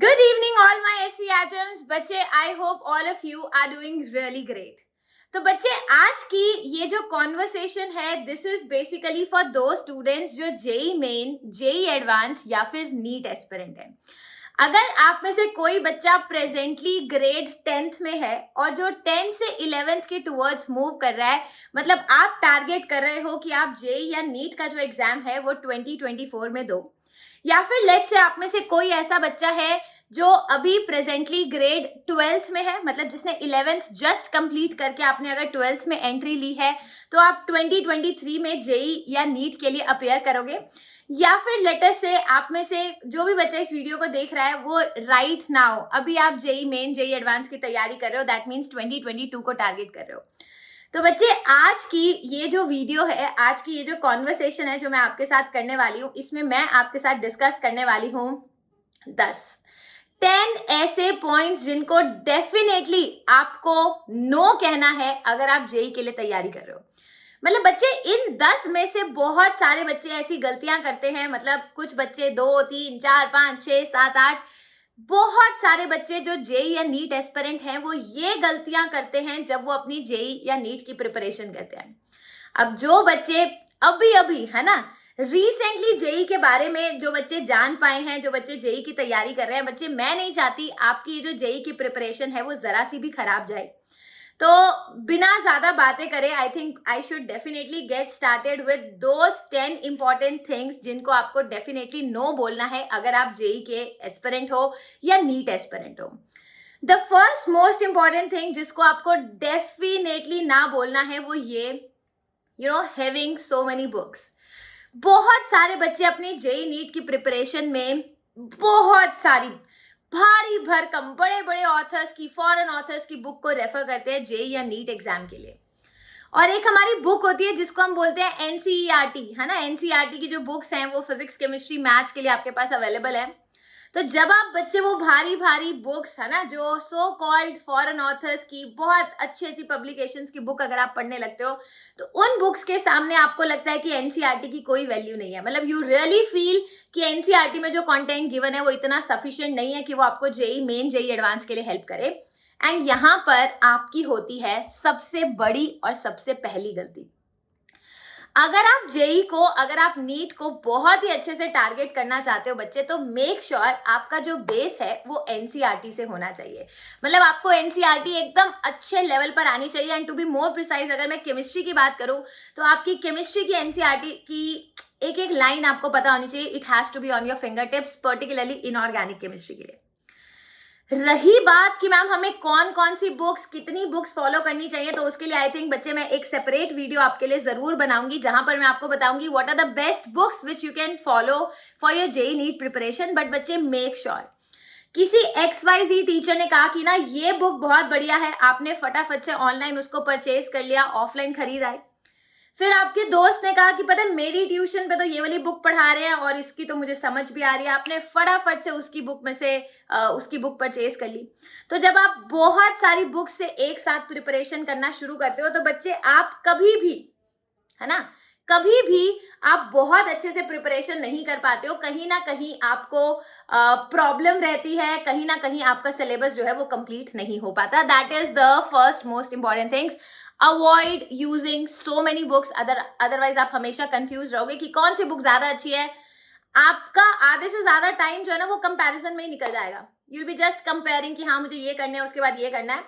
Good evening, all my SC atoms. बच्चे, I hope all of you are doing really great. तो बच्चे, आज की ये जो कॉन्वर्सेशन है, दिस इज बेसिकली फॉर दो स्टूडेंट्स जो जेई मेन, जेई एडवांस या फिर नीट एस्पिरेंट है। अगर आप में से कोई बच्चा प्रेजेंटली ग्रेड 10th में है और जो 10 से 11th के टुवर्ड्स मूव कर रहा है, मतलब आप टारगेट कर रहे हो कि आप जेई या नीट का जो एग्जाम है वो 2024 में दो, या फिर लेट से आप में से कोई ऐसा बच्चा है जो अभी प्रेजेंटली ग्रेड 12th में है, मतलब जिसने 11th जस्ट कंप्लीट करके आपने अगर 12th में एंट्री ली है तो आप 2023 में जेई या नीट के लिए अपेयर करोगे। या फिर लेटर से आप में से जो भी बच्चा इस वीडियो को देख रहा है वो राइट नाउ अभी आप जेई मेन, जेई एडवांस की तैयारी कर रहे हो, दैट मीन्स 2022 को टारगेट कर रहे हो। तो बच्चे, आज की ये जो वीडियो है, आज की ये जो कॉन्वर्सेशन है जो मैं आपके साथ करने वाली हूँ, इसमें मैं आपके साथ डिस्कस करने वाली हूँ 10 ऐसे पॉइंट्स जिनको डेफिनेटली आपको नो कहना है अगर आप जेई के लिए तैयारी कर रहे हो। मतलब बच्चे, इन 10 में से बहुत सारे बच्चे ऐसी गलतियां करते हैं, मतलब कुछ बच्चे 2, 3, 4, 5, 6, 7, 8, बहुत सारे बच्चे जो जेई या नीट एस्पिरेंट हैं वो ये गलतियां करते हैं जब वो अपनी जेई या नीट की प्रिपरेशन करते हैं। अब जो बच्चे अभी है ना, रिसेंटली जेई के बारे में जो बच्चे जान पाए हैं, जो बच्चे जेई की तैयारी कर रहे हैं, बच्चे, मैं नहीं चाहती आपकी ये जो जेई की प्रिपरेशन है वो जरा सी भी खराब जाए। तो बिना ज्यादा बातें करे, I think I should definitely get started with those 10 important things जिनको आपको डेफिनेटली नो बोलना है अगर आप जेई के एस्पिरेंट हो या नीट एस्पिरेंट हो। The first most important thing जिसको आपको डेफिनेटली ना बोलना है वो ये, हैविंग सो मेनी बुक्स। बहुत सारे बच्चे अपनी जेई नीट की प्रिपरेशन में बहुत सारी भारी भरकम बड़े बड़े ऑथर्स की, फॉरेन ऑथर्स की बुक को रेफर करते हैं जेई या नीट एग्जाम के लिए। और एक हमारी बुक होती है जिसको हम बोलते हैं एनसीईआरटी, है ना। एनसीईआरटी की जो बुक्स हैं वो फिजिक्स, केमिस्ट्री, मैथ्स के लिए आपके पास अवेलेबल है। तो जब आप बच्चे वो भारी भारी बुक्स, है ना, जो सो कॉल्ड फॉरेन ऑथर्स की बहुत अच्छी अच्छी पब्लिकेशंस की बुक अगर आप पढ़ने लगते हो तो उन बुक्स के सामने आपको लगता है कि एनसीईआरटी की कोई वैल्यू नहीं है। मतलब यू रियली फील कि एनसीईआरटी में जो कंटेंट गिवन है वो इतना सफिशिएंट नहीं है कि वो आपको जेई मेन, जेई एडवांस के लिए हेल्प करे। एंड यहाँ पर आपकी होती है सबसे बड़ी और सबसे पहली गलती। अगर आप जेई को, अगर आप नीट को बहुत ही अच्छे से टारगेट करना चाहते हो बच्चे, तो मेक श्योर आपका जो बेस है वो एनसीईआरटी से होना चाहिए। मतलब आपको एनसीईआरटी एकदम अच्छे लेवल पर आनी चाहिए। And to be more precise, अगर मैं केमिस्ट्री की बात करूं तो आपकी केमिस्ट्री की एनसीईआरटी की एक एक लाइन आपको पता होनी चाहिए। It has to be on your finger tips, particularly inorganic chemistry के लिए। रही बात कि मैम हमें कौन कौन सी बुक्स, कितनी बुक्स फॉलो करनी चाहिए, तो उसके लिए आई थिंक बच्चे मैं एक सेपरेट वीडियो आपके लिए जरूर बनाऊंगी जहां पर मैं आपको बताऊंगी what are the best books which you can follow for your JEE NEET preparation. But बच्चे, मेक श्योर किसी XYZ टीचर ने कहा कि ना ये बुक बहुत बढ़िया है, आपने फटाफट से ऑनलाइन उसको परचेज कर लिया, ऑफलाइन खरीद आए। फिर आपके दोस्त ने कहा कि पता है मेरी ट्यूशन पे तो ये वाली बुक पढ़ा रहे हैं और इसकी तो मुझे समझ भी आ रही है, आपने फटाफट से उसकी बुक में से उसकी बुक परचेज कर ली। तो जब आप बहुत सारी बुक से एक साथ प्रिपरेशन करना शुरू करते हो तो बच्चे, आप कभी भी, है ना, कभी भी आप बहुत अच्छे से प्रिपरेशन नहीं कर पाते हो। कहीं ना कहीं आपको प्रॉब्लम रहती है, कहीं ना कहीं आपका सिलेबस जो है वो कंप्लीट नहीं हो पाता। That is the first most important things. Avoid using so many books, otherwise आप हमेशा कंफ्यूज रहोगे कि कौन सी बुक ज्यादा अच्छी है। आपका आधे से ज्यादा टाइम जो है ना वो कंपैरिजन में ही निकल जाएगा। You will be just comparing कि हाँ मुझे ये करना है, उसके बाद ये करना है,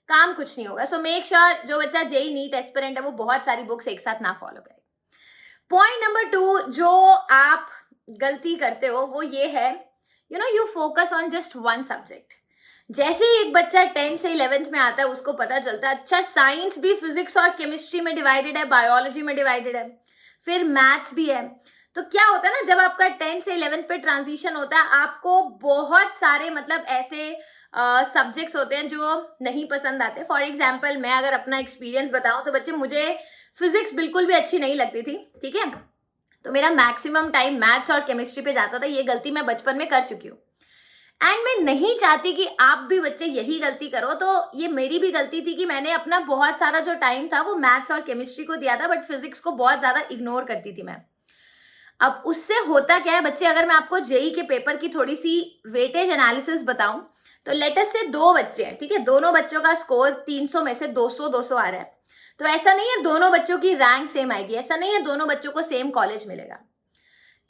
काम कुछ नहीं होगा। सो मेक श्योर जो बच्चा जेई नीट एस्पिरेंट है वो बहुत सारी बुक्स एक साथ ना फॉलो करे। पॉइंट नंबर 2 जो आप गलती करते हो वो ये है, you focus on just one subject. जैसे ही एक बच्चा 10 से 11th में आता है उसको पता चलता है अच्छा साइंस भी फिजिक्स और केमिस्ट्री में डिवाइडेड है, बायोलॉजी में डिवाइडेड है, फिर मैथ्स भी है। तो क्या होता है ना, जब आपका 10 से 11th पे ट्रांजिशन होता है आपको बहुत सारे, मतलब ऐसे सब्जेक्ट्स होते हैं जो नहीं पसंद आते। फॉर एग्जाम्पल, मैं अगर अपना एक्सपीरियंस बताऊं तो बच्चे, मुझे फिजिक्स बिल्कुल भी अच्छी नहीं लगती थी, ठीक है। तो मेरा मैक्सिमम टाइम मैथ्स और केमिस्ट्री पे जाता था। ये गलती मैं बचपन में कर चुकी हूँ एंड मैं नहीं चाहती कि आप भी बच्चे यही गलती करो। तो ये मेरी भी गलती थी कि मैंने अपना बहुत सारा जो टाइम था वो मैथ्स और केमिस्ट्री को दिया था, बट फिजिक्स को बहुत ज्यादा इग्नोर करती थी मैं। अब उससे होता क्या है बच्चे, अगर मैं आपको जेई के पेपर की थोड़ी सी वेटेज एनालिसिस बताऊं, तो लेटेस्ट से 2 बच्चे हैं, ठीक है, दोनों बच्चों का स्कोर 300 में से 200 200 आ रहा है। तो ऐसा नहीं है दोनों बच्चों की रैंक सेम आएगी, ऐसा नहीं है दोनों बच्चों को सेम कॉलेज मिलेगा,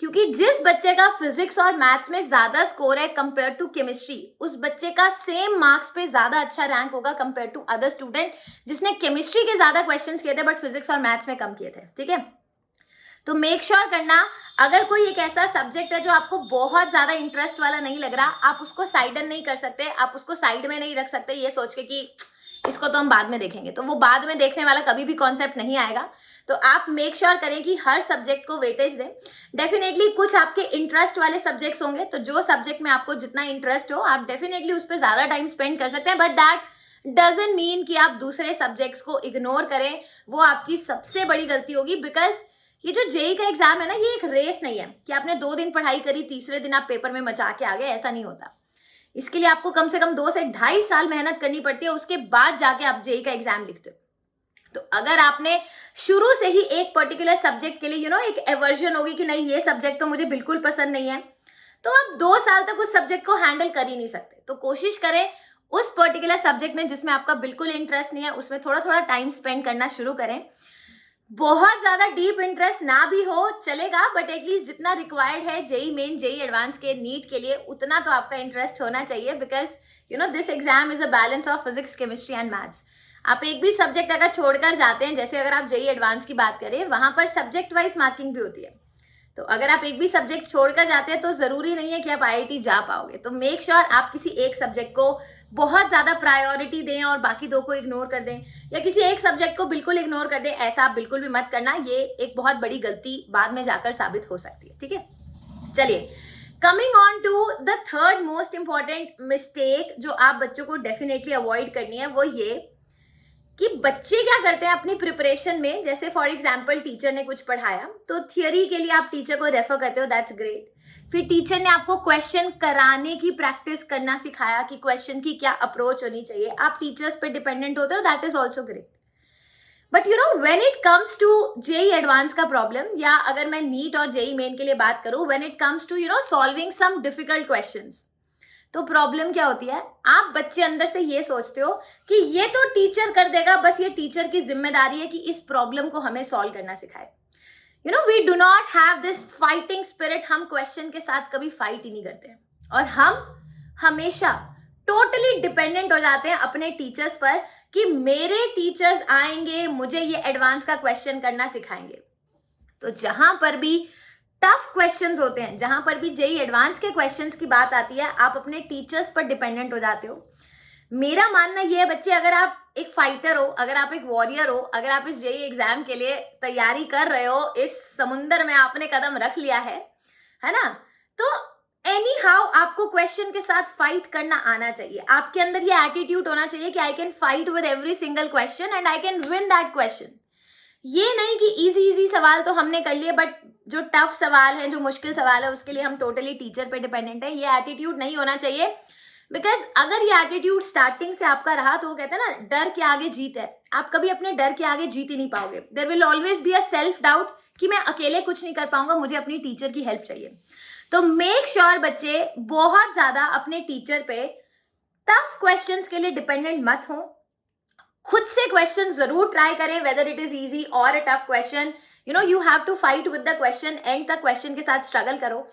क्योंकि जिस बच्चे का फिजिक्स और मैथ्स में ज्यादा स्कोर है कंपेयर टू केमिस्ट्री, उस बच्चे का सेम मार्क्स पे ज्यादा अच्छा रैंक होगा कंपेयर टू अदर स्टूडेंट जिसने केमिस्ट्री के ज्यादा क्वेश्चंस किए थे बट फिजिक्स और मैथ्स में कम किए थे, ठीक है। तो मेक श्योर करना, अगर कोई एक ऐसा सब्जेक्ट है जो आपको बहुत ज्यादा इंटरेस्ट वाला नहीं लग रहा, आप उसको साइडन नहीं कर सकते, आप उसको साइड में नहीं रख सकते ये सोच के कि इसको तो हम बाद में देखेंगे, तो वो बाद में देखने वाला कभी भी कॉन्सेप्ट नहीं आएगा। तो आप मेक श्योर करें कि हर सब्जेक्ट को वेटेज दें। डेफिनेटली कुछ आपके इंटरेस्ट वाले सब्जेक्ट्स होंगे, तो जो सब्जेक्ट में आपको जितना इंटरेस्ट हो आप डेफिनेटली उस पर ज्यादा टाइम स्पेंड कर सकते हैं, बट दैट डजंट मीन कि आप दूसरे सब्जेक्ट्स को इग्नोर करें, वो आपकी सबसे बड़ी गलती होगी। बिकॉज ये जो जेई का एग्जाम है ना, ये एक रेस नहीं है कि आपने 2 दिन पढ़ाई करी तीसरे दिन आप पेपर में मचा के आ गए, ऐसा नहीं होता। इसके लिए आपको कम से कम 2 से 2.5 साल मेहनत करनी पड़ती है, उसके बाद जाके आप जेई का एग्जाम लिखते हो। तो अगर आपने शुरू से ही एक पर्टिकुलर सब्जेक्ट के लिए एक एवर्जन होगी कि नहीं ये सब्जेक्ट तो मुझे बिल्कुल पसंद नहीं है, तो आप 2 साल तक उस सब्जेक्ट को हैंडल कर ही नहीं सकते। तो कोशिश करें उस पर्टिकुलर सब्जेक्ट में जिसमें आपका बिल्कुल इंटरेस्ट नहीं है उसमें थोड़ा थोड़ा टाइम स्पेंड करना शुरू करें। बहुत ज्यादा डीप इंटरेस्ट ना भी हो चलेगा, बट एटलीस्ट जितना रिक्वायर्ड है जेई मेन जेई एडवांस के नीट के लिए उतना तो आपका इंटरेस्ट होना चाहिए। Because this exam is a balance of physics chemistry and maths. आप एक भी सब्जेक्ट अगर छोड़कर जाते हैं, जैसे अगर आप जेई एडवांस की बात करें, वहां पर सब्जेक्ट वाइज मार्किंग भी होती है, तो अगर आप एक भी सब्जेक्ट छोड़कर जाते हैं तो जरूरी नहीं है कि आप आईआईटी जा पाओगे। तो मेक श्योर आप किसी एक सब्जेक्ट को बहुत ज्यादा प्रायोरिटी दें और बाकी 2 को इग्नोर कर दें, या किसी एक सब्जेक्ट को बिल्कुल इग्नोर कर दें, ऐसा आप बिल्कुल भी मत करना, ये एक बहुत बड़ी गलती बाद में जाकर साबित हो सकती है, ठीक है। चलिए, coming on to the third most important mistake जो आप बच्चों को डेफिनेटली अवॉइड करनी है, वो ये कि बच्चे क्या करते हैं अपनी प्रिपरेशन में। जैसे फॉर एग्जाम्पल टीचर ने कुछ पढ़ाया तो थियरी के लिए आप टीचर को रेफर करते हो, दैट्स ग्रेट। फिर टीचर ने आपको क्वेश्चन कराने की प्रैक्टिस करना सिखाया कि क्वेश्चन की क्या अप्रोच होनी चाहिए, आप टीचर्स पे डिपेंडेंट होते हो, that is also great. But when it comes to JEE advance का प्रॉब्लम, या अगर मैं नीट और जेई मेन के लिए बात करूं, when it comes to solving some difficult questions, तो प्रॉब्लम क्या होती है, आप बच्चे अंदर से ये सोचते हो कि ये तो टीचर कर देगा, बस ये टीचर की जिम्मेदारी है कि इस प्रॉब्लम को हमें सॉल्व करना सिखाए। We do not have this fighting spirit, हम क्वेश्चन के साथ कभी फाइट ही नहीं करते हैं, और हम हमेशा टोटली डिपेंडेंट हो जाते हैं अपने टीचर्स पर कि मेरे टीचर्स आएंगे मुझे ये एडवांस का क्वेश्चन करना सिखाएंगे। तो जहां पर भी टफ क्वेश्चंस होते हैं, जहां पर भी जेई एडवांस के क्वेश्चंस की बात आती है, आप अपने टीचर्स पर डिपेंडेंट हो जाते हो। मेरा मानना यह है बच्चे, अगर आप एक फाइटर हो, अगर आप एक वॉरियर हो, अगर आप इस जेई एग्जाम के लिए तैयारी कर रहे हो, इस समुंदर में आपने कदम रख लिया है ना, तो एनी हाउ आपको क्वेश्चन के साथ फाइट करना आना चाहिए। आपके अंदर ये एटीट्यूड होना चाहिए कि I can fight with every single question and I can win that question. ये नहीं कि इजी इजी सवाल तो हमने कर लिए, बट जो टफ सवाल है, जो मुश्किल सवाल है, उसके लिए हम टोटली टीचर पे डिपेंडेंट है, ये एटीट्यूड नहीं होना चाहिए। बिकॉज अगर ये एटीट्यूड स्टार्टिंग से आपका रहा तो वो कहते हैं ना, डर के आगे जीत है, आप कभी अपने डर के आगे जीत ही नहीं पाओगे। There will always be a self doubt कि मैं अकेले कुछ नहीं कर पाऊंगा, मुझे अपनी टीचर की हेल्प चाहिए। तो मेक श्योर बच्चे बहुत ज्यादा अपने टीचर पे टफ क्वेश्चंस के लिए डिपेंडेंट मत हो, खुद से क्वेश्चन जरूर ट्राई करें, वेदर इट इज इजी और a tough question, you have to fight with the question, end तक क्वेश्चन के साथ स्ट्रगल करो।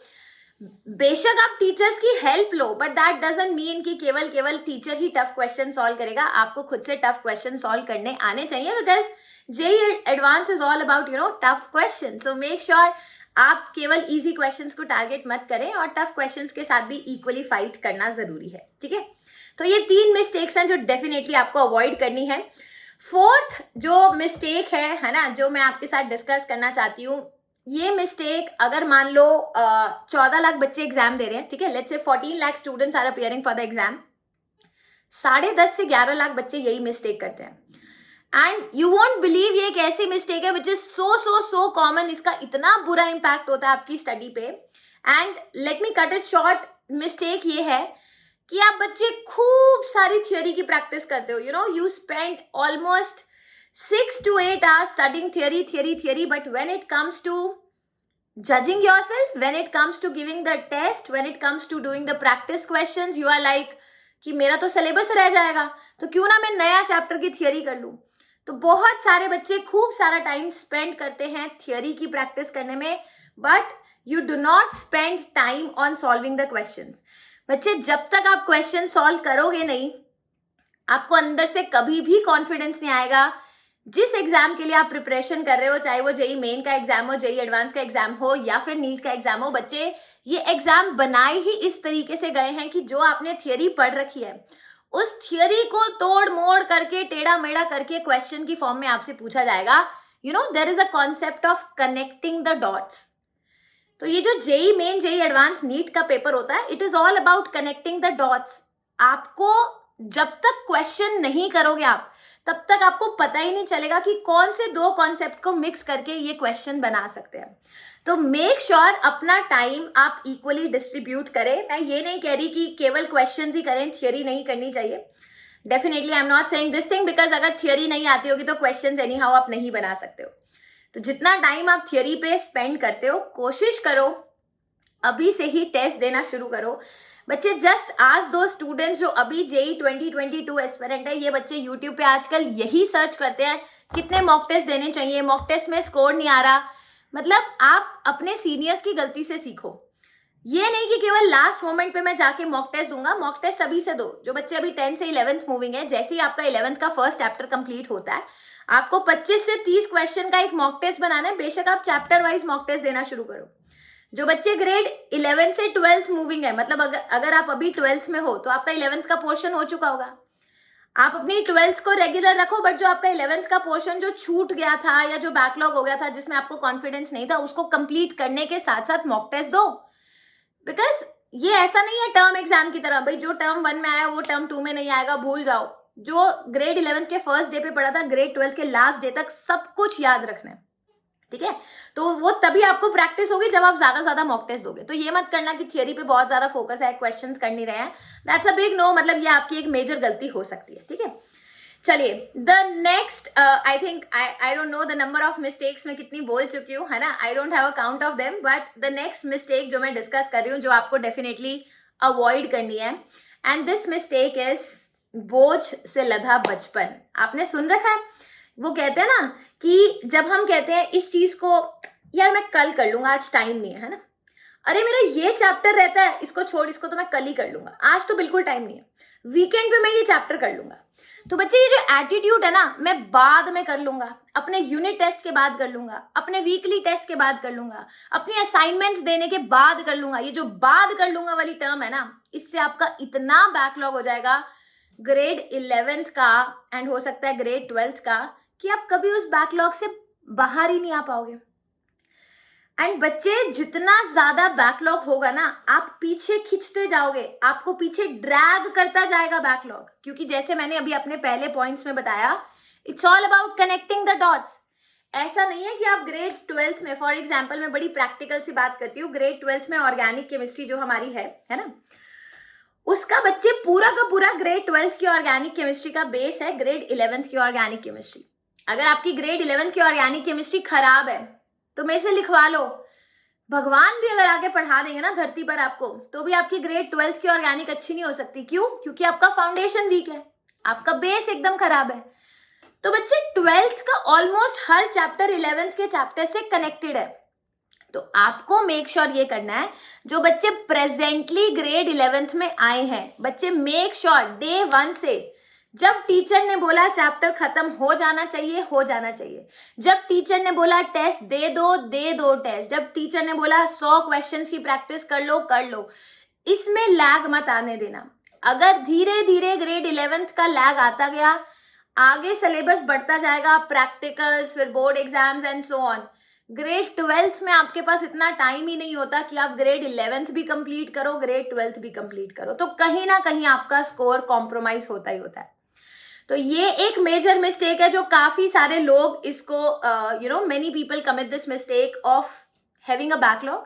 बेशक आप टीचर्स की हेल्प लो, बट दैट डजंट मीन कि केवल टीचर ही टफ क्वेश्चन सॉल्व करेगा, आपको खुद से टफ क्वेश्चन सॉल्व करने आने चाहिए। Because JEE advance is all about tough question. So make sure आप केवल इजी क्वेश्चंस को टारगेट मत करें, और टफ क्वेश्चंस के साथ भी इक्वली फाइट करना जरूरी है, ठीक है। तो ये 3 मिस्टेक्स हैं जो डेफिनेटली आपको अवॉइड करनी है। फोर्थ जो मिस्टेक है ना, जो मैं आपके साथ डिस्कस करना चाहती हूँ, ये मिस्टेक, अगर मान लो 14 लाख बच्चे एग्जाम दे रहे हैं, ठीक है, let's say 14 lakh students are appearing for the exam, 10.5 से 11 लाख बच्चे यही मिस्टेक करते हैं। एंड यू वॉन्ट बिलीव, ये एक ऐसी मिस्टेक है विच इज सो कॉमन, इसका इतना बुरा इंपैक्ट होता है आपकी स्टडी पे। And let me cut it short, mistake ये है कि आप बच्चे खूब सारी थियोरी की प्रैक्टिस करते हो, you spend almost 6 to 8 hours studying theory, but when it comes to judging yourself when it comes to giving the test, when it comes to doing the practice questions, you are like कि मेरा तो syllabus रह जाएगा, तो क्यों ना मैं नया चैप्टर की थियरी कर लूँ. तो बहुत सारे बच्चे खूब सारा टाइम स्पेंड करते हैं थियरी की प्रैक्टिस करने में, but you do not spend time on solving the questions. बच्चे, जब तक आप क्वेश्चन सॉल्व करोगे नहीं, आपको अंदर से कभी भी कॉन्फिडेंस नहीं आएगा. जिस एग्जाम के लिए आप प्रिपरेशन कर रहे हो, चाहे वो जेई मेन का एग्जाम हो, जेई एडवांस का एग्जाम हो, या फिर नीट का एग्जाम हो, बच्चे ये एग्जाम बनाए ही इस तरीके से गए हैं कि जो आपने थियरी पढ़ रखी है उस थियरी को तोड़ मोड़ करके, टेढ़ा मेढ़ा करके क्वेश्चन की फॉर्म में आपसे पूछा जाएगा. You know, there is a concept of connecting the dots. तो ये जो JEE main, JEE advance, NEET का पेपर होता है, it is all about connecting the dots. आपको जब तक क्वेश्चन नहीं करोगे आप, तब तक आपको पता ही नहीं चलेगा कि कौन से दो कॉन्सेप्ट को मिक्स करके ये क्वेश्चन बना सकते हैं. तो मेक श्योर अपना टाइम आप इक्वली डिस्ट्रीब्यूट करें. मैं ये नहीं कह रही कि केवल क्वेश्चंस ही करें, थियरी नहीं करनी चाहिए. Definitely I am not saying this thing, because अगर थियरी नहीं आती होगी तो क्वेश्चंस एनी हाउ आप नहीं बना सकते हो. तो जितना टाइम आप थियरी पे स्पेंड करते हो, कोशिश करो अभी से ही टेस्ट देना शुरू करो. बच्चे, जस्ट आज दो स्टूडेंट्स जो अभी जेई 2022 एस्पिरेंट है, ये बच्चे यूट्यूब पे आजकल यही सर्च करते हैं कितने मॉक टेस्ट देने चाहिए, मॉक टेस्ट में स्कोर नहीं आ रहा. मतलब आप अपने सीनियर्स की गलती से सीखो. ये नहीं कि केवल लास्ट मोमेंट पे मैं जाके मॉक टेस्ट दूंगा. मॉक टेस्ट अभी से दो. जो बच्चे अभी 10 से 11th मूविंग है, जैसे ही आपका 11th का फर्स्ट चैप्टर कंप्लीट होता है, आपको 25 से 30 क्वेश्चन का एक मॉक टेस्ट बनाना है. बेशक आप चैप्टर वाइज मॉक टेस्ट देना शुरू करो. जो बच्चे ग्रेड 11 से 12th मूविंग है, मतलब अगर आप अभी 12th में हो तो आपका 11th का पोर्शन हो चुका होगा. आप अपनी 12th को रेगुलर रखो, बट जो आपका 11th का पोर्शन जो छूट गया था या जो बैकलॉग हो गया था, जिसमें आपको कॉन्फिडेंस नहीं था, उसको कंप्लीट करने के साथ साथ मॉक टेस्ट दो. बिकॉज ये ऐसा नहीं है टर्म एग्जाम की तरह, भाई जो टर्म 1 में आया वो टर्म 2 में नहीं आएगा, भूल जाओ. जो ग्रेड 11th के फर्स्ट डे पे पढ़ा था, ग्रेड 12th के लास्ट डे तक सब कुछ याद रखना है. ठीक है, तो वो तभी आपको प्रैक्टिस होगी जब आप ज्यादा मॉक टेस्ट दोगे. तो ये मत करना कि थियरी पे बहुत ज्यादा फोकस है, क्वेश्चंस कर नहीं रहे हैं. That's a big no. मतलब ये आपकी एक मेजर गलती हो सकती है. ठीक है, चलिए the next, I think I don't know the number of mistakes मैं कितनी बोल चुकी हूँ, है ना. I don't have a count of them, but the next mistake जो मैं डिस्कस कर रही हूँ, जो आपको डेफिनेटली अवॉइड करनी है, एंड दिस मिस्टेक इज बोझ से लदा बचपन. आपने सुन रखा है, वो कहते हैं ना कि जब हम कहते हैं इस चीज को, यार मैं कल कर लूंगा, आज टाइम नहीं है ना, अरे मेरा ये चैप्टर रहता है, इसको छोड़, इसको तो मैं कल ही कर लूंगा, आज तो बिल्कुल टाइम नहीं है, वीकेंड पे मैं ये चैप्टर कर लूंगा. तो बच्चे, ये जो एटीट्यूड है ना, मैं बाद में कर लूंगा, अपने यूनिट टेस्ट के बाद कर लूंगा, अपने वीकली टेस्ट के बाद कर लूंगा, अपनी असाइनमेंट्स देने के बाद कर लूंगा, ये जो बाद कर लूंगा वाली टर्म है ना, इससे आपका इतना बैकलॉग हो जाएगा ग्रेड 11th का एंड हो सकता है ग्रेड 12th का, कि आप कभी उस बैकलॉग से बाहर ही नहीं आ पाओगे. एंड बच्चे, जितना ज्यादा बैकलॉग होगा ना, आप पीछे खींचते जाओगे, आपको पीछे ड्रैग करता जाएगा बैकलॉग. क्योंकि जैसे मैंने अभी अपने पहले पॉइंट्स में बताया, it's all about connecting the dots. ऐसा नहीं है कि आप ग्रेड 12th में, फॉर एग्जाम्पल मैं बड़ी प्रैक्टिकल सी बात करती हूँ, ग्रेड 12th में ऑर्गेनिक केमिस्ट्री जो हमारी है ना, उसका बच्चे पूरा का पूरा ग्रेड 12th की ऑर्गेनिक केमिस्ट्री का बेस है ग्रेड 11th की ऑर्गेनिक केमिस्ट्री. अगर आपकी ग्रेड 11th की ऑर्गेनिक केमिस्ट्री खराब है तो मेरे से लिखवा लो. भगवान भी अगर आगे पढ़ा देंगे ना धरती पर आपको, तो भी आपकी ग्रेड 12th की ऑर्गेनिक अच्छी नहीं हो सकती. क्यों? क्योंकि आपका फाउंडेशन वीक है, आपका बेस एकदम खराब है. तो बच्चे, 12th का ऑलमोस्ट हर चैप्टर 11th के चैप्टर से कनेक्टेड है. तो आपको मेक श्योर ये करना है, जो बच्चे प्रेजेंटली ग्रेड 11th में आए हैं, बच्चे मेक श्योर डे 1 से, जब टीचर ने बोला चैप्टर खत्म हो जाना चाहिए, हो जाना चाहिए. जब टीचर ने बोला टेस्ट दे दो टेस्ट. जब टीचर ने बोला 100 क्वेश्चंस की प्रैक्टिस कर लो. इसमें लैग मत आने देना. अगर धीरे धीरे ग्रेड 11th का लैग आता गया, आगे सिलेबस बढ़ता जाएगा, प्रैक्टिकल्स, फिर board exams and so on. Grade 12th में आपके पास इतना टाइम ही नहीं होता कि आप ग्रेड 11th भी कंप्लीट करो, ग्रेड 12th भी कंप्लीट करो. तो कहीं ना कहीं आपका स्कोर कॉम्प्रोमाइज होता ही होता है. तो ये एक मेजर मिस्टेक है, जो काफी सारे लोग इसको many people commit this mistake of having a backlog.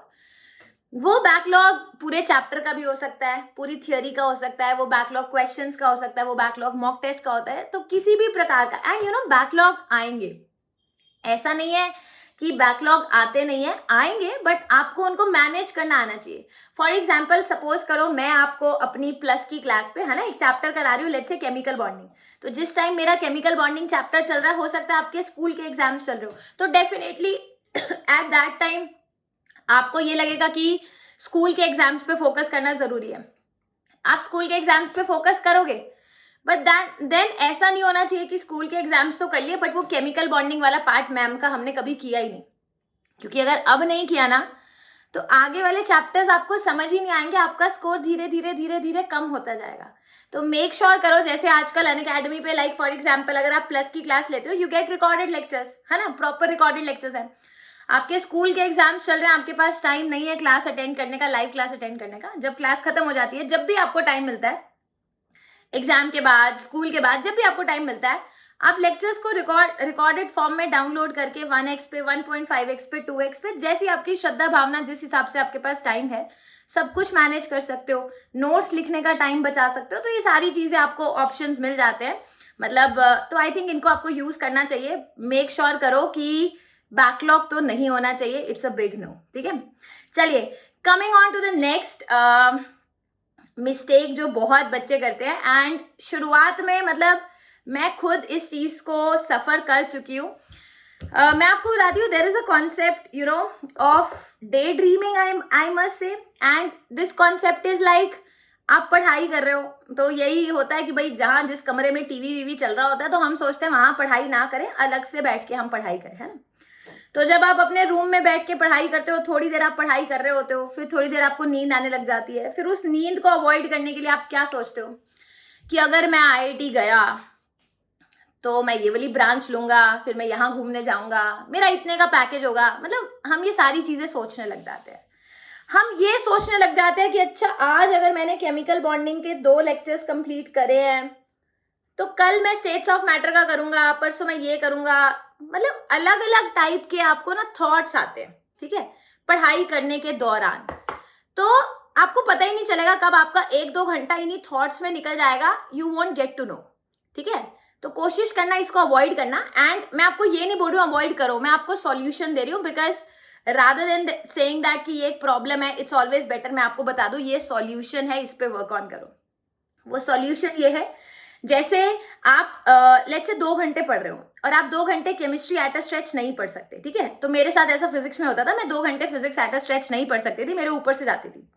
वो बैकलॉग पूरे चैप्टर का भी हो सकता है, पूरी थियोरी का हो सकता है, वो बैकलॉग क्वेश्चंस का हो सकता है, वो बैकलॉग मॉक टेस्ट का होता है. तो किसी भी प्रकार का, एंड बैकलॉग आएंगे. ऐसा नहीं है कि बैकलॉग आते नहीं है, आएंगे बट आपको उनको मैनेज करना आना चाहिए। फॉर एग्जाम्पल सपोज करो मैं आपको अपनी प्लस की क्लास पे है ना एक चैप्टर करा रही हूँ, लेट्स से केमिकल बॉन्डिंग। तो जिस टाइम मेरा केमिकल बॉन्डिंग चैप्टर चल रहा है, हो सकता है आपके स्कूल के एग्जाम्स चल रहे हो, तो डेफिनेटली एट दैट टाइम आपको ये लगेगा कि स्कूल के एग्जाम्स पे फोकस करना जरूरी है। आप स्कूल के एग्जाम्स पे फोकस करोगे, बट देन ऐसा नहीं होना चाहिए कि स्कूल के एग्जाम्स तो कर लिए बट वो केमिकल बॉन्डिंग वाला पार्ट मैम का हमने कभी किया ही नहीं। क्योंकि अगर अब नहीं किया ना तो आगे वाले चैप्टर्स आपको समझ ही नहीं आएंगे, आपका स्कोर धीरे धीरे धीरे धीरे कम होता जाएगा। तो मेक श्योर करो, जैसे आजकल अनअकैडमी पे लाइक फॉर एग्जाम्पल अगर आप प्लस की क्लास लेते हो, यू गेट रिकॉर्डेड लेक्चर्स, है ना, प्रॉपर रिकॉर्डेड लेक्चर्स हैं। आपके स्कूल के एग्जाम्स चल रहे हैं, आपके पास टाइम नहीं है क्लास अटेंड करने का, लाइव क्लास अटेंड करने का, जब क्लास खत्म हो जाती है, जब भी आपको टाइम मिलता है, एग्जाम के बाद, स्कूल के बाद, जब भी आपको टाइम मिलता है, आप लेक्चर्स को रिकॉर्डेड फॉर्म में डाउनलोड करके 1x पे, 1.5x पे, 2x पे, जैसी आपकी श्रद्धा भावना, जिस हिसाब से आपके पास टाइम है, सब कुछ मैनेज कर सकते हो। नोट्स लिखने का टाइम बचा सकते हो। तो ये सारी चीजें आपको ऑप्शंस मिल जाते हैं, मतलब तो आई थिंक इनको आपको यूज करना चाहिए। मेक श्योर करो कि बैकलॉग तो नहीं होना चाहिए, इट्स अ बिग नो, ठीक है। चलिए, coming on to the next mistake जो बहुत बच्चे करते हैं, एंड शुरुआत में मतलब मैं खुद इस चीज को सफर कर चुकी हूँ। मैं आपको बताती हूँ, there is a concept you know of day dreaming, I must say, and this concept is like आप पढ़ाई कर रहे हो तो यही होता है कि भाई जहाँ जिस कमरे में टीवी वीवी चल रहा होता है तो हम सोचते हैं वहां पढ़ाई ना करें, अलग से बैठ के हम पढ़ाई करें, है ना। तो जब आप अपने रूम में बैठ के पढ़ाई करते हो, थोड़ी देर आप पढ़ाई कर रहे होते हो, फिर थोड़ी देर आपको नींद आने लग जाती है। फिर उस नींद को अवॉइड करने के लिए आप क्या सोचते हो कि अगर मैं आईआईटी गया तो मैं ये वाली ब्रांच लूंगा, फिर मैं यहाँ घूमने जाऊंगा, मेरा इतने का पैकेज होगा। मतलब हम ये सारी चीजें सोचने लग जाते हैं। हम ये सोचने लग जाते हैं कि अच्छा आज अगर मैंने केमिकल बॉन्डिंग के 2 लेक्चर्स कंप्लीट करे हैं तो कल मैं स्टेट्स ऑफ मैटर का करूंगा, परसों मैं ये करूंगा। मतलब अलग अलग टाइप के आपको ना थॉट्स आते हैं, ठीक है, पढ़ाई करने के दौरान। तो आपको पता ही नहीं चलेगा कब आपका 1-2 घंटा इन्हीं थॉट्स में निकल जाएगा, you won't get to know, ठीक है। तो कोशिश करना इसको अवॉइड करना। एंड मैं आपको ये नहीं बोल रही हूँ अवॉइड करो, मैं आपको सॉल्यूशन दे रही हूँ, because rather than saying that कि ये एक प्रॉब्लम है, इट्स ऑलवेज बेटर मैं आपको बता दूं ये सॉल्यूशन है, इस पे वर्क ऑन करो। वो सॉल्यूशन ये है, जैसे आप लेट्स से 2 घंटे पढ़ रहे हो और आप 2 घंटे केमिस्ट्री एट अ स्ट्रेच नहीं पढ़ सकते, ठीक है। तो मेरे साथ ऐसा फिजिक्स में होता था, मैं 2 घंटे फिजिक्स एट अ स्ट्रेच नहीं पढ़ सकती थी, मेरे ऊपर से जाती थी।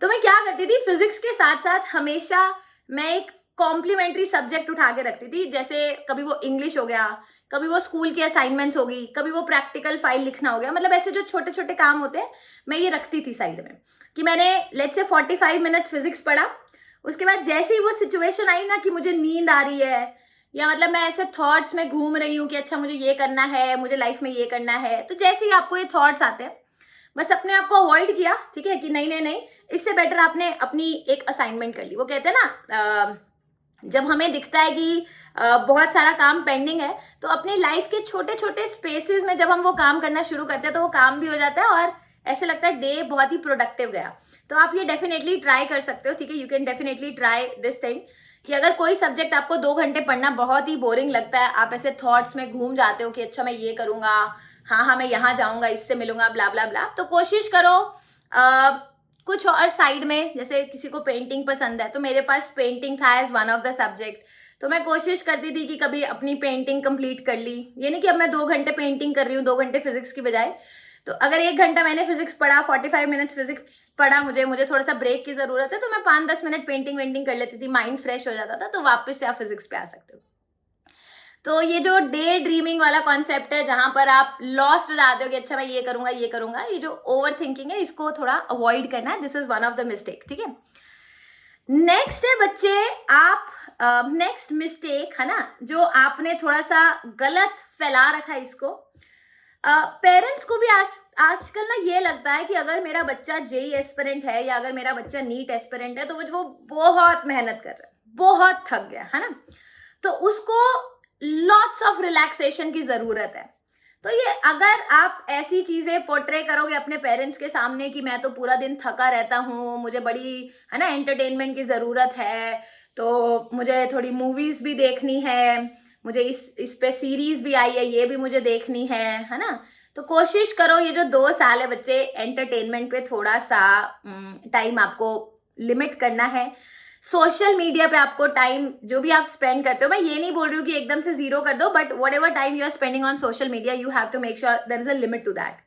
तो मैं क्या करती थी, फिजिक्स के साथ साथ हमेशा मैं एक कॉम्प्लीमेंट्री सब्जेक्ट उठा के रखती थी। जैसे कभी वो इंग्लिश हो गया, कभी वो स्कूल की असाइनमेंट्स होगी, कभी वो प्रैक्टिकल फाइल लिखना हो गया। मतलब ऐसे जो छोटे छोटे काम होते हैं मैं ये रखती थी साइड में, कि मैंने लेट्स से 45 मिनट्स फिजिक्स पढ़ा, उसके बाद जैसे ही वो सिचुएशन आई ना कि मुझे नींद आ रही है, या मतलब मैं ऐसे थॉट्स में घूम रही हूँ कि अच्छा मुझे ये करना है, मुझे लाइफ में ये करना है, तो जैसे ही आपको ये थॉट्स आते हैं बस अपने आप को अवॉइड किया, ठीक है, कि नहीं नहीं नहीं, इससे बेटर आपने अपनी एक असाइनमेंट कर ली। वो कहते हैं ना जब हमें दिखता है कि बहुत सारा काम पेंडिंग है, तो अपनी लाइफ के छोटे छोटे स्पेसेस में जब हम वो काम करना शुरू करते हैं तो वो काम भी हो जाता है और ऐसे लगता है डे बहुत ही प्रोडक्टिव गया। तो आप ये डेफिनेटली ट्राई कर सकते हो, ठीक है, you can definitely try this thing, कि अगर कोई सब्जेक्ट आपको 2 घंटे पढ़ना बहुत ही बोरिंग लगता है, आप ऐसे थॉट्स में घूम जाते हो कि अच्छा मैं ये करूंगा, हाँ मैं यहाँ जाऊंगा, इससे मिलूंगा, ब्ला ब्ला ब्ला, तो कोशिश करो कुछ और साइड में। जैसे किसी को पेंटिंग पसंद है तो मेरे पास पेंटिंग था as one of the subject, तो मैं कोशिश करती थी कि कभी अपनी पेंटिंग कंप्लीट कर ली। ये नहीं कि अब मैं 2 घंटे पेंटिंग कर रही हूँ 2 घंटे फिजिक्स की बजाय। तो अगर 1 घंटा मैंने फिजिक्स पढ़ा, 45 मिनट्स फिजिक्स पढ़ा, मुझे थोड़ा सा ब्रेक की जरूरत है, तो मैं 5-10 मिनट पेंटिंग वेंटिंग कर लेती थी, माइंड फ्रेश हो जाता था, तो वापस से आप फिजिक्स पे आ सकते हो। तो ये जो डे ड्रीमिंग वाला कॉन्सेप्ट है, जहां पर आप लॉस्ट हो जाते हो कि अच्छा मैं ये करूंगा, ये जो ओवर थिंकिंग है, इसको थोड़ा अवॉइड करना है। This is one of the mistake, ठीक है। नेक्स्ट है बच्चे, आप नेक्स्ट मिस्टेक है ना, जो आपने थोड़ा सा गलत फैला रखा है इसको। पेरेंट्स को भी आजकल ना ये लगता है कि अगर मेरा बच्चा जेई एस्पिरेंट है या अगर मेरा बच्चा नीट एस्पिरेंट है तो वो बहुत मेहनत कर रहा है, बहुत थक गया है ना, तो उसको लॉट्स ऑफ रिलैक्सेशन की जरूरत है। तो ये अगर आप ऐसी चीजें पोर्ट्रे करोगे अपने पेरेंट्स के सामने कि मैं तो पूरा दिन थका रहता हूँ, मुझे बड़ी है ना एंटरटेनमेंट की जरूरत है, तो मुझे थोड़ी मूवीज भी देखनी है, मुझे इस पे सीरीज भी आई है ये भी मुझे देखनी है ना, तो कोशिश करो ये जो 2 साल है बच्चे, एंटरटेनमेंट पे थोड़ा सा टाइम आपको लिमिट करना है। सोशल मीडिया पे आपको टाइम जो भी आप स्पेंड करते हो, मैं ये नहीं बोल रही हूँ कि एकदम से जीरो कर दो, but whatever time you are spending on social media you have to make sure there is a limit to that.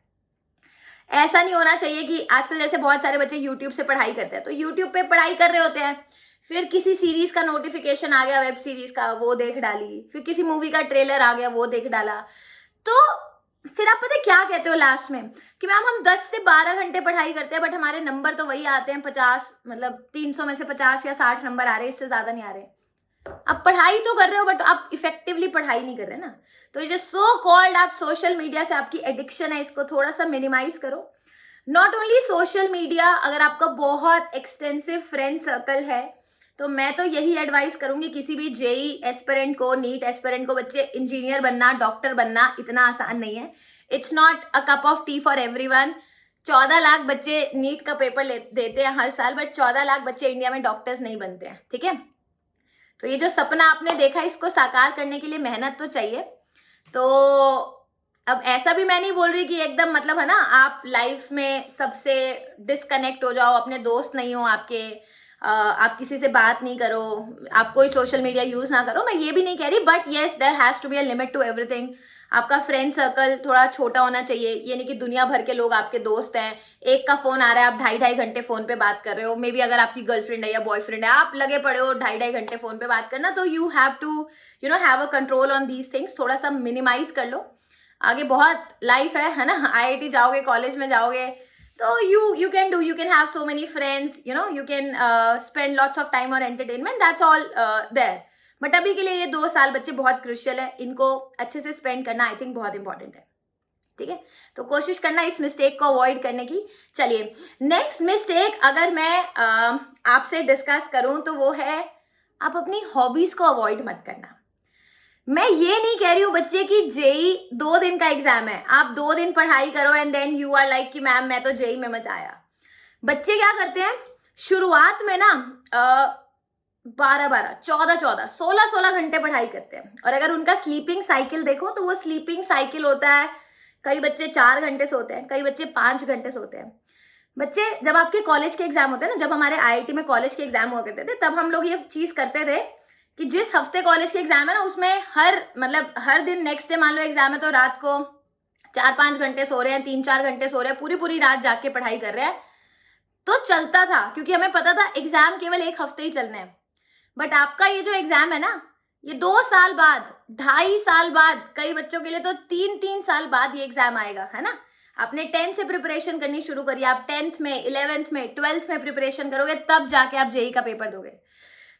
ऐसा नहीं होना चाहिए कि आजकल जैसे बहुत सारे बच्चे यूट्यूब से पढ़ाई करते हैं, तो यूट्यूब पे पढ़ाई कर रहे होते हैं, फिर किसी सीरीज का नोटिफिकेशन आ गया, वेब सीरीज का, वो देख डाली, फिर किसी मूवी का ट्रेलर आ गया, वो देख डाला। तो फिर आप पता है क्या कहते हो लास्ट में कि मैम हम 10 से 12 घंटे पढ़ाई करते हैं बट हमारे नंबर तो वही आते हैं 50, मतलब 300 में से 50 या 60 नंबर आ रहे हैं, इससे ज्यादा नहीं आ रहे। आप पढ़ाई तो कर रहे हो बट आप इफेक्टिवली पढ़ाई नहीं कर रहे ना। तो ये जो सो कॉल्ड आप सोशल मीडिया से आपकी एडिक्शन है, इसको थोड़ा सा मिनिमाइज करो। नॉट ओनली सोशल मीडिया, अगर आपका बहुत एक्सटेंसिव फ्रेंड सर्कल है तो मैं तो यही एडवाइस करूंगी, किसी भी जेई एस्पिरेंट को, नीट एस्पिरेंट को, बच्चे इंजीनियर बनना, डॉक्टर बनना इतना आसान नहीं है। It's not a cup of T for everyone. 14 lakh बच्चे नीट का पेपर देते हैं हर साल, बट 14 लाख बच्चे इंडिया में डॉक्टर्स नहीं बनते हैं, ठीक है। तो ये जो सपना आपने देखा, इसको साकार करने के लिए मेहनत तो चाहिए। तो अब ऐसा भी मैं नहीं बोल रही कि एकदम मतलब है ना आप लाइफ में सबसे डिस्कनेक्ट हो जाओ, अपने दोस्त नहीं हो आपके, आप किसी से बात नहीं करो, आप कोई सोशल मीडिया यूज ना करो, मैं ये भी नहीं कह रही, but yes there has to be a limit to everything. आपका फ्रेंड सर्कल थोड़ा छोटा होना चाहिए, ये नहीं कि दुनिया भर के लोग आपके दोस्त हैं, एक का फोन आ रहा है आप 2.5 घंटे फोन पे बात कर रहे हो, मे बी अगर आपकी गर्लफ्रेंड है या बॉयफ्रेंड है, आप लगे पड़े हो 2.5 घंटे फोन पे बात करना। तो you have to have a control on these things, थोड़ा सा मिनिमाइज कर लो। आगे बहुत लाइफ है ना, आईआईटी जाओगे, कॉलेज में जाओगे, तो you can have so many friends, you can spend lots of time on entertainment, that's all there। But अभी के लिए ये 2 साल बच्चे बहुत क्रुशियल है, इनको अच्छे से स्पेंड करना आई थिंक बहुत इंपॉर्टेंट है, ठीक है। तो कोशिश करना इस मिस्टेक को अवॉइड करने की। चलिए नेक्स्ट मिस्टेक अगर मैं आपसे डिस्कस करूं तो वो है आप अपनी हॉबीज को अवॉइड मत करना। मैं ये नहीं कह रही हूँ बच्चे की जेई 2 दिन का एग्जाम है, आप 2 दिन पढ़ाई करो and then you are like कि मैम मैं तो जेई में मजा आया। बच्चे क्या करते हैं शुरुआत में ना 12-12, 14-14, 16-16 घंटे पढ़ाई करते हैं, और अगर उनका स्लीपिंग साइकिल देखो तो वो स्लीपिंग साइकिल होता है, कई बच्चे 4 घंटे सोते हैं, कई बच्चे 5 घंटे सोते हैं। बच्चे जब आपके कॉलेज के एग्जाम होते हैं ना, जब हमारे आईआईटी में कॉलेज के एग्जाम हुआ करते थे, तब हम लोग ये चीज करते थे कि जिस हफ्ते कॉलेज के एग्जाम है ना, उसमें हर दिन नेक्स्ट डे मान लो एग्जाम है तो रात को 4-5 घंटे सो रहे हैं, 3-4 घंटे सो रहे हैं, पूरी पूरी रात जाके पढ़ाई कर रहे हैं। तो चलता था क्योंकि हमें पता था एग्जाम केवल 1 हफ्ते ही चलने हैं। बट आपका ये जो एग्जाम है ना, ये 2 साल बाद, 2.5 साल बाद, कई बच्चों के लिए तो 3-3 साल बाद ये एग्जाम आएगा, है ना। आपने 10th से प्रिपरेशन करनी शुरू करी, आप 10th में, 11th में, 12th में प्रिपरेशन करोगे, तब जाके आप जेई का पेपर दोगे।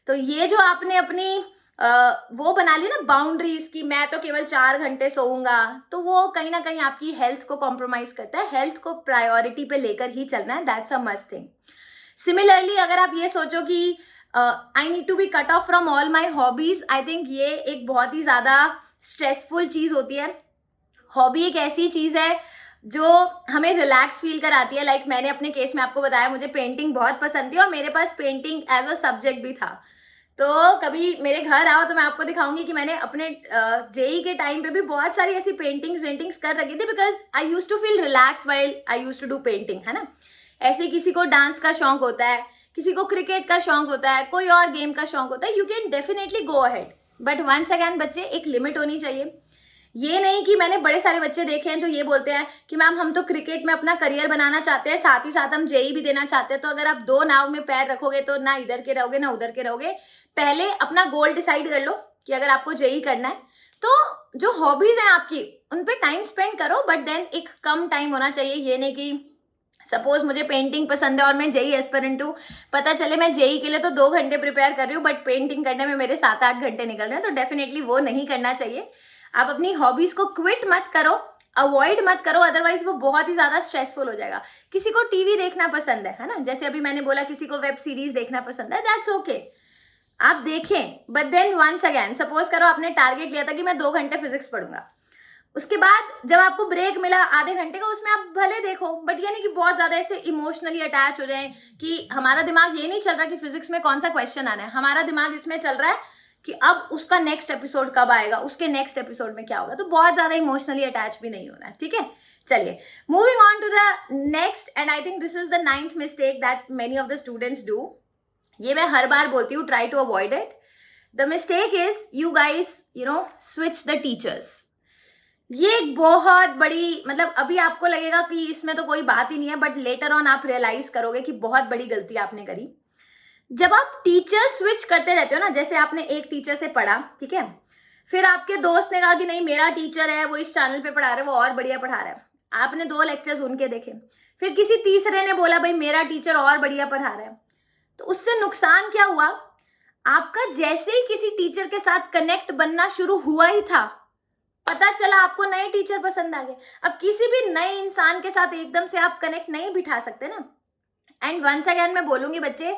तो ये जो आपने अपनी वो बना ली ना बाउंड्रीज की, मैं तो केवल 4 घंटे सोऊंगा, तो वो कहीं ना कहीं आपकी हेल्थ को कॉम्प्रोमाइज करता है। हेल्थ को प्रायोरिटी पे लेकर ही चलना है, that's a must thing. Similarly अगर आप ये सोचो कि I need to be cut off from all my hobbies, I think ये एक बहुत ही ज्यादा स्ट्रेसफुल चीज होती है। हॉबी एक ऐसी चीज है जो हमें रिलैक्स फील कराती है। लाइक मैंने अपने केस में आपको बताया, मुझे पेंटिंग बहुत पसंद थी और मेरे पास पेंटिंग एज अ सब्जेक्ट भी था। तो कभी मेरे घर आओ तो मैं आपको दिखाऊंगी कि मैंने अपने जेई के टाइम पे भी बहुत सारी ऐसी पेंटिंग्स कर रखी थी, because I use to feel relax while I use to do painting, है ना। ऐसे किसी को डांस का शौक होता है, किसी को क्रिकेट का शौक होता है, कोई और गेम का शौक होता है, you can definitely go ahead, but once again बच्चे एक लिमिट होनी चाहिए। ये नहीं कि मैंने बड़े सारे बच्चे देखे हैं जो ये बोलते हैं कि मैम हम तो क्रिकेट में अपना करियर बनाना चाहते हैं, साथ ही साथ हम जेई भी देना चाहते हैं। तो अगर आप 2 नाव में पैर रखोगे तो ना इधर के रहोगे ना उधर के रहोगे। पहले अपना गोल डिसाइड कर लो कि अगर आपको जेई करना है तो जो हॉबीज हैं आपकी उन पे टाइम स्पेंड करो, बट देन एक कम टाइम होना चाहिए। ये नहीं कि सपोज मुझे पेंटिंग पसंद है और मैं जेई एस्पिरेंट हूँ, पता चले मैं जेई के लिए तो 2 घंटे प्रिपेयर कर रही हूँ बट पेंटिंग करने में मेरे 7-8 घंटे निकल रहे हैं, तो डेफिनेटली वो नहीं करना चाहिए। आप अपनी हॉबीज को क्विट मत करो, अवॉइड मत करो, अदरवाइज वो बहुत ही ज्यादा स्ट्रेसफुल हो जाएगा। किसी को टीवी देखना पसंद है ना, जैसे अभी मैंने बोला किसी को वेब सीरीज देखना पसंद है, दैट्स ओके, आप देखें, but then once again suppose करो आपने टारगेट लिया था कि मैं 2 घंटे फिजिक्स पढ़ूंगा, उसके बाद जब आपको ब्रेक मिला आधे घंटे का, उसमें आप भले देखो, बट ये नहीं कि बहुत ज्यादा ऐसे इमोशनली अटैच हो जाए कि हमारा दिमाग ये नहीं चल रहा कि फिजिक्स में कौन सा क्वेश्चन आना है, हमारा दिमाग इसमें चल रहा है कि अब उसका नेक्स्ट एपिसोड कब आएगा, उसके नेक्स्ट एपिसोड में क्या होगा। तो बहुत ज्यादा इमोशनली अटैच भी नहीं होना है, ठीक है। चलिए, moving on to the next, and I think this is the 9th mistake that many of the students do. ये मैं हर बार बोलती हूँ, try to avoid it. The mistake is you guys switch the teachers. ये एक बहुत बड़ी, मतलब अभी आपको लगेगा कि इसमें तो कोई बात ही नहीं है, बट लेटर ऑन आप रियलाइज करोगे कि बहुत बड़ी गलती आपने करी। जब आप टीचर स्विच करते रहते हो ना, जैसे आपने एक टीचर से पढ़ा, ठीक है, फिर आपके दोस्त ने कहा कि नहीं मेरा टीचर है, वो इस चैनल पे पढ़ा रहा है, वो और बढ़िया पढ़ा रहा है, आपने 2 लेक्चर्स उनके देखे, फिर किसी तीसरे ने बोला भाई मेरा टीचर और बढ़िया पढ़ा रहा है, तो उससे नुकसान क्या हुआ, आपका जैसे ही किसी टीचर के साथ कनेक्ट बनना शुरू हुआ ही था, पता चला आपको नए टीचर पसंद आ गए। अब किसी भी नए इंसान के साथ एकदम से आप कनेक्ट नहीं बिठा सकते ना। एंड वंस अगेन मैं बोलूंगी बच्चे,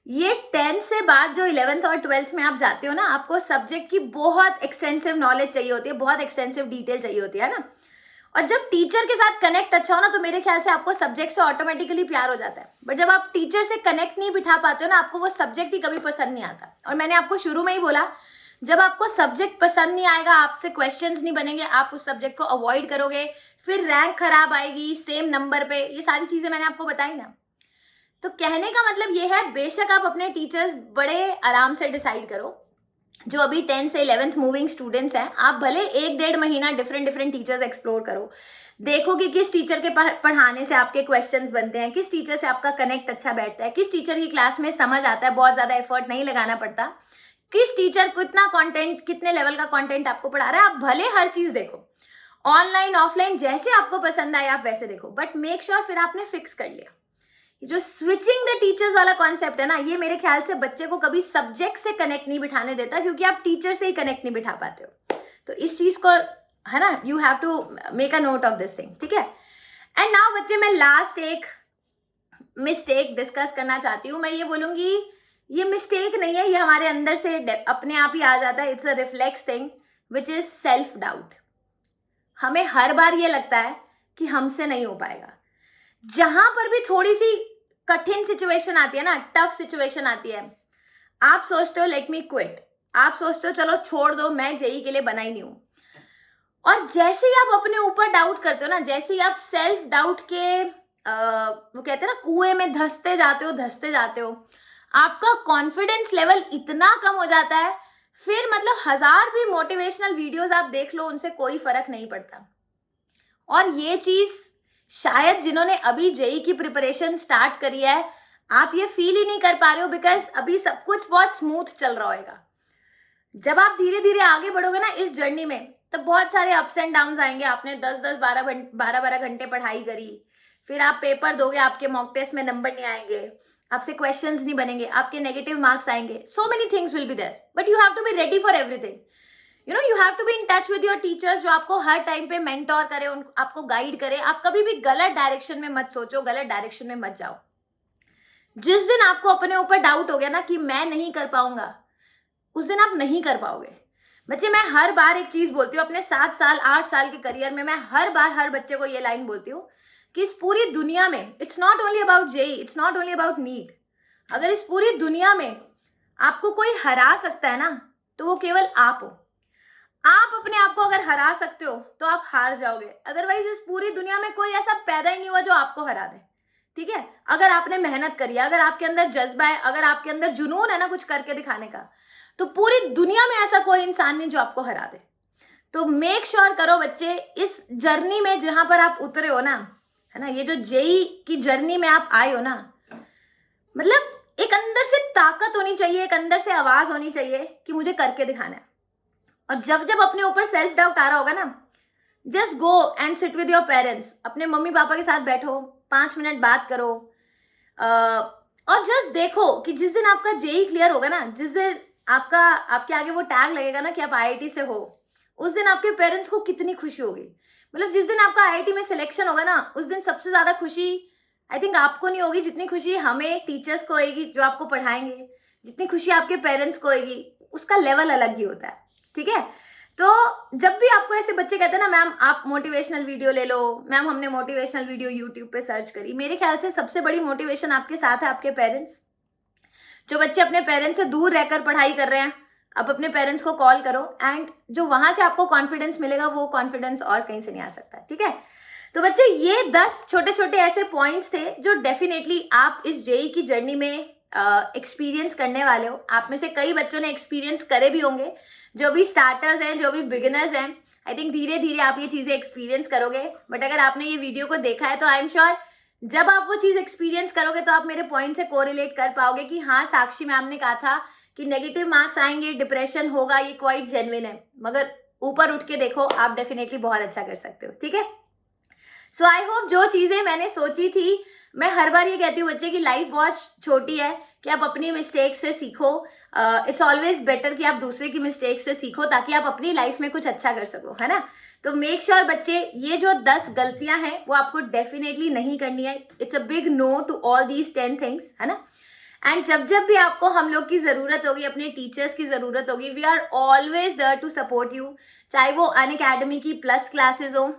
ये 10th से बाद जो 11th और 12th में आप जाते हो ना, आपको सब्जेक्ट की बहुत एक्सटेंसिव नॉलेज चाहिए होती है, बहुत एक्सटेंसिव डिटेल चाहिए होती है ना। और जब टीचर के साथ कनेक्ट अच्छा हो ना, तो मेरे ख्याल से आपको सब्जेक्ट से ऑटोमेटिकली प्यार हो जाता है। बट जब आप टीचर से कनेक्ट नहीं बिठा पाते हो ना, आपको वो सब्जेक्ट ही कभी पसंद नहीं आता। और मैंने आपको शुरू में ही बोला, जब आपको सब्जेक्ट पसंद नहीं आएगा, आपसे क्वेश्चंस नहीं बनेंगे, आप उस सब्जेक्ट को अवॉइड करोगे, फिर रैंक खराब आएगी सेम नंबर पे, ये सारी चीजें मैंने आपको बताई ना। तो कहने का मतलब ये है, बेशक आप अपने टीचर्स बड़े आराम से डिसाइड करो। जो अभी 10th से 11th मूविंग स्टूडेंट्स हैं, आप भले 1-1.5 महीना डिफरेंट टीचर्स एक्सप्लोर करो, देखो कि किस टीचर के पढ़ाने से आपके क्वेश्चंस बनते हैं, किस टीचर से आपका कनेक्ट अच्छा बैठता है, किस टीचर की क्लास में समझ आता है, बहुत ज्यादा एफर्ट नहीं लगाना पड़ता, किस टीचर कितना कंटेंट, कितने लेवल का कंटेंट आपको पढ़ा रहा है। आप भले हर चीज देखो, ऑनलाइन ऑफलाइन जैसे आपको पसंद आए आप वैसे देखो, बट मेक श्योर फिर आपने फिक्स कर लिया। जो स्विचिंग द टीचर्स वाला कॉन्सेप्ट है ना, ये मेरे ख्याल से बच्चे को कभी सब्जेक्ट से कनेक्ट नहीं बिठाने देता, क्योंकि आप टीचर से ही कनेक्ट नहीं बिठा पाते हो। तो इस चीज को, है ना, you have to make a note of this thing, ठीक है। एंड नाउ बच्चे, मैं लास्ट एक मिस्टेक डिस्कस करना चाहती हूँ। मैं ये बोलूंगी, ये मिस्टेक नहीं है, ये हमारे अंदर से अपने आप ही आ जाता है। It's a reflex thing which is self doubt. हमें हर बार ये लगता है कि हमसे नहीं हो पाएगा। जहां पर भी थोड़ी सी कठिन सिचुएशन आती है ना, टफ सिचुएशन आती है, आप सोचते हो लेट मी क्विट, आप सोचते हो चलो छोड़ दो, मैं जेई के लिए बना ही नहीं हूं। और जैसे ही आप अपने ऊपर डाउट करते हो ना, जैसे ही आप सेल्फ डाउट के वो कहते हैं ना कुएं में धंसते जाते हो, आपका कॉन्फिडेंस लेवल इतना कम हो जाता है, फिर मतलब 1000 भी मोटिवेशनल वीडियोस आप देख लो, उनसे कोई फर्क नहीं पड़ता। और ये चीज शायद जिन्होंने अभी जेई की प्रिपरेशन स्टार्ट करी है, आप ये फील ही नहीं कर पा रहे हो, बिकॉज अभी सब कुछ बहुत स्मूथ चल रहा होगा। जब आप धीरे धीरे आगे बढ़ोगे ना इस जर्नी में, तब बहुत सारे अप्स एंड डाउन्स आएंगे। आपने 10-10, 12-12 घंटे पढ़ाई करी, फिर आप पेपर दोगे, आपके मॉक टेस्ट में नंबर नहीं आएंगे, आपसे क्वेश्चंस नहीं बनेंगे, आपके नेगेटिव मार्क्स आएंगे, so many things will be there, but you have to be ready for everything. You have to be in touch with your teachers, जो आपको हर टाइम पे मेंटोर करे, आपको गाइड करे। आप कभी भी गलत डायरेक्शन में मत सोचो, गलत डायरेक्शन में मत जाओ। जिस दिन आपको अपने ऊपर डाउट हो गया ना कि मैं नहीं कर पाऊंगा, उस दिन आप नहीं कर पाओगे। बच्चे, मैं हर बार एक चीज बोलती हूँ, अपने 7 साल 8 साल के करियर में मैं हर बार हर बच्चे को ये लाइन बोलती हूँ कि इस पूरी दुनिया में it's not only about JEE, it's not only about NEET. अगर इस पूरी दुनिया में आपको कोई हरा सकता है ना, तो वो केवल आप हो। आप अपने आप को अगर हरा सकते हो तो आप हार जाओगे, अदरवाइज इस पूरी दुनिया में कोई ऐसा पैदा ही नहीं हुआ जो आपको हरा दे, ठीक है। अगर आपने मेहनत करी है, अगर आपके अंदर जज्बा है, अगर आपके अंदर जुनून है ना कुछ करके दिखाने का, तो पूरी दुनिया में ऐसा कोई इंसान नहीं जो आपको हरा दे। तो मेक श्योर करो बच्चे, इस जर्नी में जहां पर आप उतरे हो ना, है ना, ये जो जेई की जर्नी में आप आए हो ना, मतलब एक अंदर से ताकत होनी चाहिए, एक अंदर से आवाज होनी चाहिए कि मुझे करके दिखाना है। और जब जब अपने ऊपर सेल्फ डाउट आ रहा होगा ना, just go and sit with your parents, अपने मम्मी पापा के साथ बैठो, 5 मिनट बात करो, और जस्ट देखो कि जिस दिन आपका जेई क्लियर होगा ना, जिस दिन आपके आगे वो टैग लगेगा ना कि आप आईआईटी से हो, उस दिन आपके पेरेंट्स को कितनी खुशी होगी। मतलब जिस दिन आपका आईआईटी में सिलेक्शन होगा ना, उस दिन सबसे ज्यादा खुशी आई थिंक आपको नहीं होगी, जितनी खुशी हमें टीचर्स को होगी जो आपको पढ़ाएंगे, जितनी खुशी आपके पेरेंट्स को होगी, उसका लेवल अलग ही होता है, ठीक है। तो जब भी आपको ऐसे बच्चे कहते हैं ना मैम आप मोटिवेशनल वीडियो ले लो, मैम हमने मोटिवेशनल वीडियो यूट्यूब पे सर्च करी, मेरे ख्याल से सबसे बड़ी मोटिवेशन आपके साथ है आपके पेरेंट्स। जो बच्चे अपने पेरेंट्स से दूर रहकर पढ़ाई कर रहे हैं, आप अपने पेरेंट्स को कॉल करो एंड जो वहां से आपको कॉन्फिडेंस मिलेगा वो कॉन्फिडेंस और कहीं से नहीं आ सकता, ठीक है। तो बच्चे ये 10 छोटे छोटे ऐसे पॉइंट्स थे जो डेफिनेटली आप इस जेई की जर्नी में एक्सपीरियंस करने वाले हो। आप में से कई बच्चों ने एक्सपीरियंस करे भी होंगे, जो भी स्टार्टर्स हैं, जो भी बिगिनर्स हैं। आई थिंक धीरे धीरे आप ये चीजें एक्सपीरियंस करोगे, बट अगर आपने ये वीडियो को देखा है तो आई एम श्योर जब आप वो चीज एक्सपीरियंस करोगे तो आप मेरे पॉइंट से कोरिलेट कर पाओगे कि हाँ, साक्षी मैम ने कहा था कि नेगेटिव मार्क्स आएंगे, डिप्रेशन होगा, ये क्वाइट जेन्युइन है, मगर ऊपर उठ के देखो, आप डेफिनेटली बहुत अच्छा कर सकते हो, ठीक है। सो आई होप जो चीजें मैंने सोची थी, मैं हर बार ये कहती हूँ बच्चे की लाइफ बहुत छोटी है कि आप अपनी मिस्टेक से सीखो। इट्स ऑलवेज बेटर कि आप दूसरे की मिस्टेक से सीखो ताकि आप अपनी लाइफ में कुछ अच्छा कर सको, है ना। तो मेक श्योर बच्चे ये जो 10 गलतियां हैं वो आपको डेफिनेटली नहीं करनी है। It's a big no to all these 10 things, है ना। एंड जब जब भी आपको हम लोग की जरूरत होगी, अपने टीचर्स की जरूरत होगी, we are always there to support you. चाहे वो अनअकैडमी की प्लस क्लासेस हो,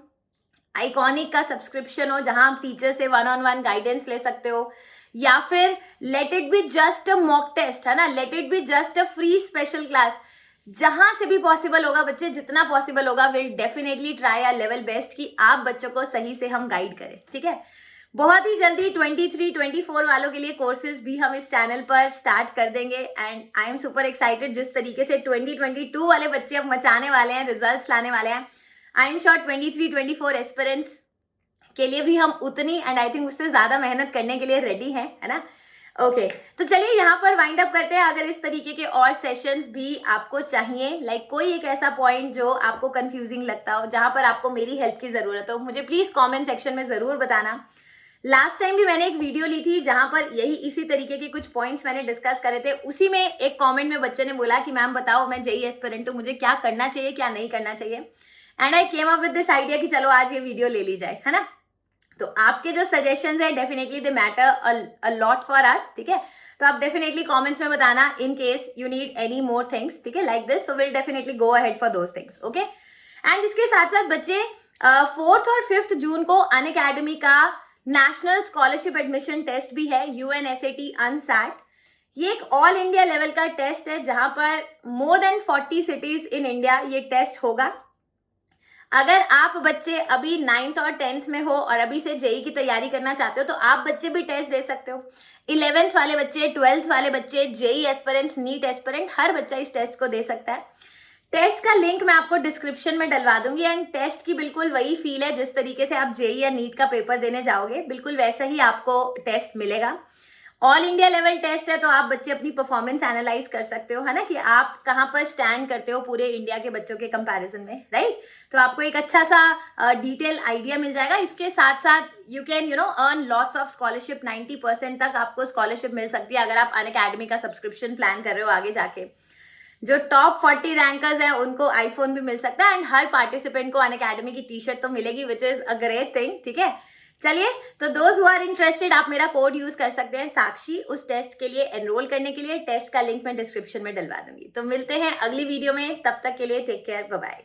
आइकॉनिक का सब्सक्रिप्शन हो जहां आप टीचर से 1-on-1 गाइडेंस ले सकते हो, या फिर let it be just a mock test, है ना, let it be just a free special class, जहां से भी पॉसिबल होगा बच्चे, जितना पॉसिबल होगा, will definitely try our level best कि आप बच्चों को सही से हम गाइड करें, ठीक है। बहुत ही जल्दी 23-24 वालों के लिए कोर्सेज भी हम इस चैनल पर स्टार्ट कर देंगे and I am super excited. जिस तरीके से 2022 वाले बच्चे अब मचाने वाले हैं, रिजल्ट्स लाने वाले हैं, आई एम श्योर 23-24 एस्पिरेंट्स के लिए भी हम उतनी एंड आई थिंक उससे ज्यादा मेहनत करने के लिए रेडी हैं, है ना। ओके, तो चलिए यहाँ पर वाइंड अप करते हैं। अगर इस तरीके के और सेशंस भी आपको चाहिए, लाइक कोई एक ऐसा पॉइंट जो आपको कंफ्यूजिंग लगता हो, जहां पर आपको मेरी हेल्प की जरूरत हो, मुझे प्लीज कमेंट सेक्शन में जरूर बताना। लास्ट टाइम भी मैंने एक वीडियो ली थी जहां पर यही इसी तरीके के कुछ पॉइंट्स मैंने डिस्कस करे थे। उसी में एक कमेंट में बच्चे ने बोला कि मैम बताओ, मैं जेई एस्पिरेंट हूँ, मुझे क्या करना चाहिए, क्या नहीं करना चाहिए। And I came up with this idea कि चलो आज ये वीडियो ले ली जाए, है ना। तो आपके जो सजेशंस है definitely they matter a lot for us, ठीक है। तो आप डेफिनेटली कमेंट्स में बताना in case you need any more things, ठीक है, like this. So will definitely go ahead for those things, okay. And इसके साथ साथ बच्चे 4th और 5th जून को अनअकैडमी का नेशनल स्कॉलरशिप एडमिशन टेस्ट भी है, UNSAT अनसैट। ये एक ऑल इंडिया लेवल का टेस्ट है जहां पर more than 40 cities in India ये टेस्ट होगा। अगर आप बच्चे अभी 9th और 10th में हो और अभी से जेई की तैयारी करना चाहते हो तो आप बच्चे भी टेस्ट दे सकते हो। 11th वाले बच्चे, 12th वाले बच्चे, जेई एस्पिरेंट्स, नीट एस्पिरेंट, हर बच्चा इस टेस्ट को दे सकता है। टेस्ट का लिंक मैं आपको डिस्क्रिप्शन में डलवा दूंगी एंड टेस्ट की बिल्कुल वही फील है जिस तरीके से आप जेई या नीट का पेपर देने जाओगे, बिल्कुल वैसा ही आपको टेस्ट मिलेगा। ऑल इंडिया लेवल टेस्ट है तो आप बच्चे अपनी परफॉर्मेंस एनालाइज कर सकते हो, है ना, कि आप कहाँ पर स्टैंड करते हो पूरे इंडिया के बच्चों के कंपैरिजन में, राइट। तो आपको एक अच्छा सा डिटेल आइडिया मिल जाएगा। इसके साथ साथ you can earn lots of scholarship, 90% तक आपको स्कॉलरशिप मिल सकती है अगर आप अनअकैडमी का सब्सक्रिप्शन प्लान कर रहे हो आगे जाके। जो टॉप 40 रैंकर्स हैं उनको आईफोन भी मिल सकता है एंड हर पार्टिसिपेंट को अनअकैडमी की टी शर्ट तो मिलेगी, which is a great thing, ठीक है। चलिए, तो दोज हु आर इंटरेस्टेड आप मेरा कोड यूज कर सकते हैं साक्षी, उस टेस्ट के लिए एनरोल करने के लिए। टेस्ट का लिंक मैं डिस्क्रिप्शन में डलवा दूंगी। तो मिलते हैं अगली वीडियो में, तब तक के लिए टेक केयर, बाय बाय।